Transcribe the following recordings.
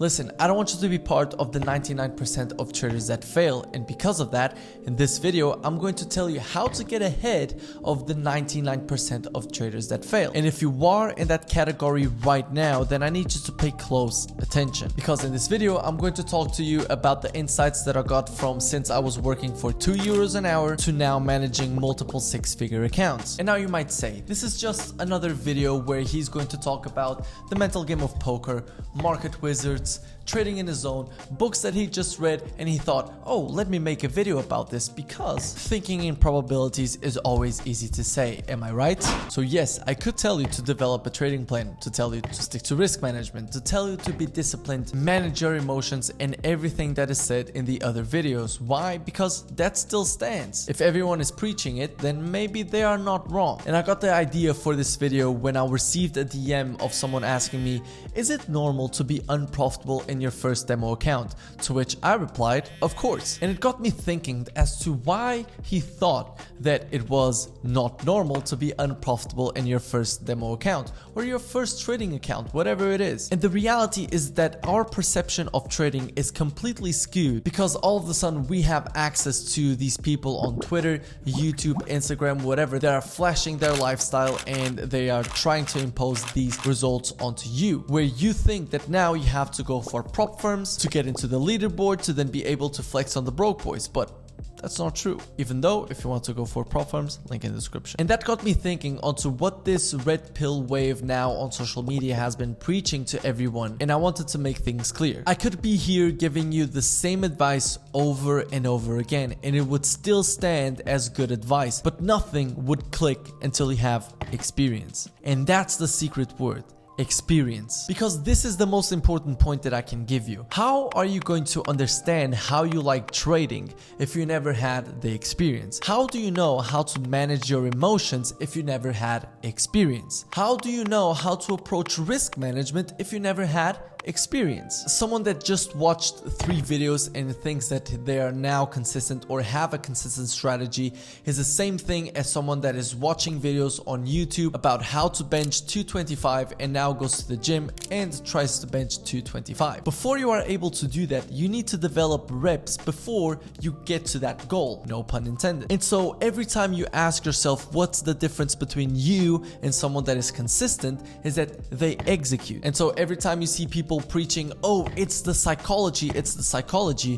Listen, I don't want you to be part of the 99% of traders that fail, and because of that, in this video, I'm going to tell you how to get ahead of the 99% of traders that fail. And if you are in that category right now, then I need you to pay close attention, because in this video, I'm going to talk to you about the insights that I got from since I was working for €2 an hour to now managing multiple six-figure accounts. And now you might say, this is just another video where he's going to talk about the mental game of poker, market wizards, trading in his zone, books that he just read, and he thought, oh, let me make a video about this, because thinking in probabilities is always easy to say, am I right? So yes, I could tell you to develop a trading plan, to tell you to stick to risk management, to tell you to be disciplined, manage your emotions, and everything that is said in the other videos. Why? Because that still stands. If everyone is preaching it, then maybe they are not wrong. And I got the idea for this video when I received a DM of someone asking me, is it normal to be unprofitable in your first demo account? To which I replied, of course. And it got me thinking as to why he thought that it was not normal to be unprofitable in your first demo account or your first trading account, whatever it is. And the reality is that our perception of trading is completely skewed, because all of a sudden we have access to these people on Twitter, YouTube, Instagram, whatever. They are flashing their lifestyle and they are trying to impose these results onto you, where you think that now you have to go for prop firms to get into the leaderboard to then be able to flex on the broke boys. But that's not true. Even though if you want to go for prop firms, link in the description. And that got me thinking onto what this red pill wave now on social media has been preaching to everyone, and I wanted to make things clear. I could be here giving you the same advice over and over again, and it would still stand as good advice, but nothing would click until you have experience. And that's the secret word. Experience. Because this is the most important point that I can give you. How are you going to understand how you like trading if you never had the experience? How do you know how to manage your emotions if you never had experience? How do you know how to approach risk management if you never had experience? Someone that just watched 3 videos and thinks that they are now consistent or have a consistent strategy is the same thing as someone that is watching videos on YouTube about how to bench 225 and now goes to the gym and tries to bench 225. Before you are able to do that, you need to develop reps before you get to that goal, no pun intended. And so every time you ask yourself what's the difference between you and someone that is consistent, is that they execute. And so every time you see people preaching, oh, it's the psychology,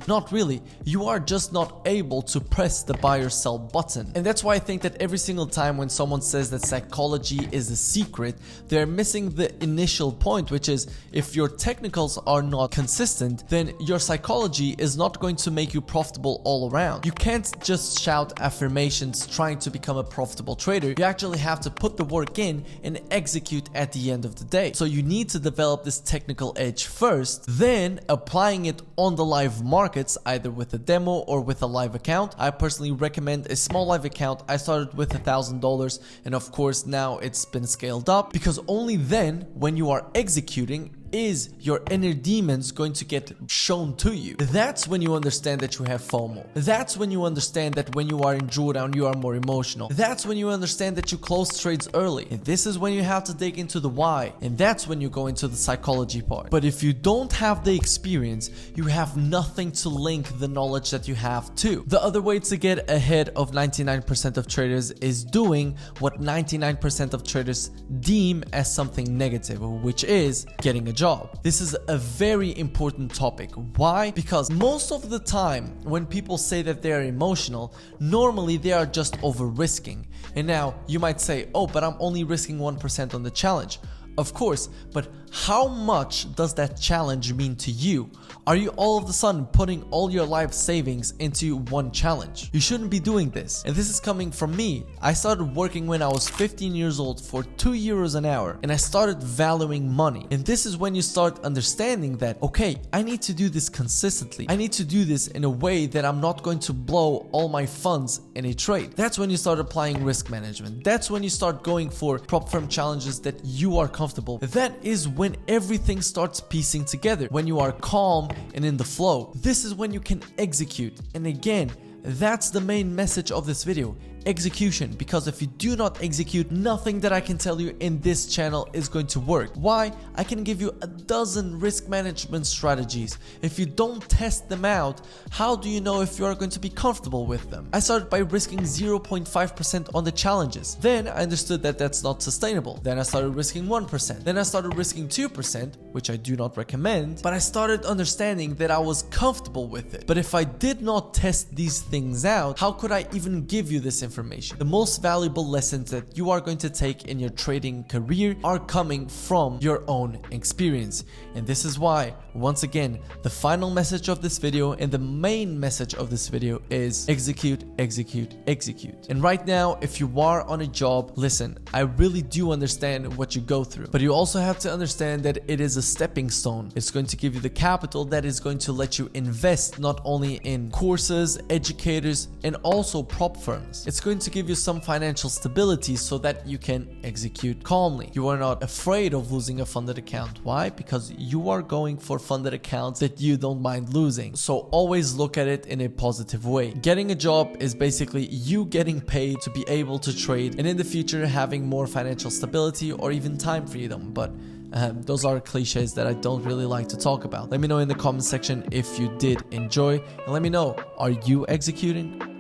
not really. You are just not able to press the buy or sell button. And that's why I think that every single time when someone says that psychology is the secret, they're missing the initial point, which is if your technicals are not consistent, then your psychology is not going to make you profitable all around. You can't just shout affirmations trying to become a profitable trader. You actually have to put the work in and execute at the end of the day. So you need to develop this technical edge first, then applying it on the live markets, either with a demo or with a live account. I personally recommend a small live account. I started with $1,000, and of course now it's been scaled up, because only then when you are executing is your inner demons going to get shown to you. That's when you understand that you have FOMO. That's when you understand that when you are in drawdown, you are more emotional. That's when you understand that you close trades early. And this is when you have to dig into the why. And that's when you go into the psychology part. But if you don't have the experience, you have nothing to link the knowledge that you have to. The other way to get ahead of 99% of traders is doing what 99% of traders deem as something negative, which is getting a job. This is a very important topic. Why? Because most of the time when people say that they are emotional, normally they are just over risking. And now you might say, oh, but I'm only risking 1% on the challenge. Of course, but how much does that challenge mean to you? Are you all of a sudden putting all your life savings into one challenge? You shouldn't be doing this. And this is coming from me. I started working when I was 15 years old for €2 an hour, and I started valuing money. And this is when you start understanding that, okay, I need to do this consistently. I need to do this in a way that I'm not going to blow all my funds in a trade. That's when you start applying risk management. That's when you start going for prop firm challenges that you are comfortable. That is when everything starts piecing together, when you are calm and in the flow. This is when you can execute. And again, that's the main message of this video. execution, because if you do not execute, nothing that I can tell you in this channel is going to work. Why? I can give you a dozen risk management strategies. If you don't test them out, how do you know if you are going to be comfortable with them? I started by risking 0.5% on the challenges. Then I understood that that's not sustainable. Then I started risking 1%. Then I started risking 2%, which I do not recommend, but I started understanding that I was comfortable with it. But if I did not test these things out, how could I even give you this information? The most valuable lessons that you are going to take in your trading career are coming from your own experience. And this is why, once again, the final message of this video and the main message of this video is execute, execute, execute. And right now, if you are on a job, listen, I really do understand what you go through, but you also have to understand that it is a stepping stone. It's going to give you the capital that is going to let you invest not only in courses, educators, and also prop firms. It's going to give you some financial stability so that you can execute calmly. You are not afraid of losing a funded account. Why? Because you are going for funded accounts that you don't mind losing. So always look at it in a positive way. Getting a job is basically you getting paid to be able to trade, and in the future having more financial stability or even time freedom. But those are cliches that I don't really like to talk about. Let me know in the comment section if you did enjoy, and let me know, are you executing?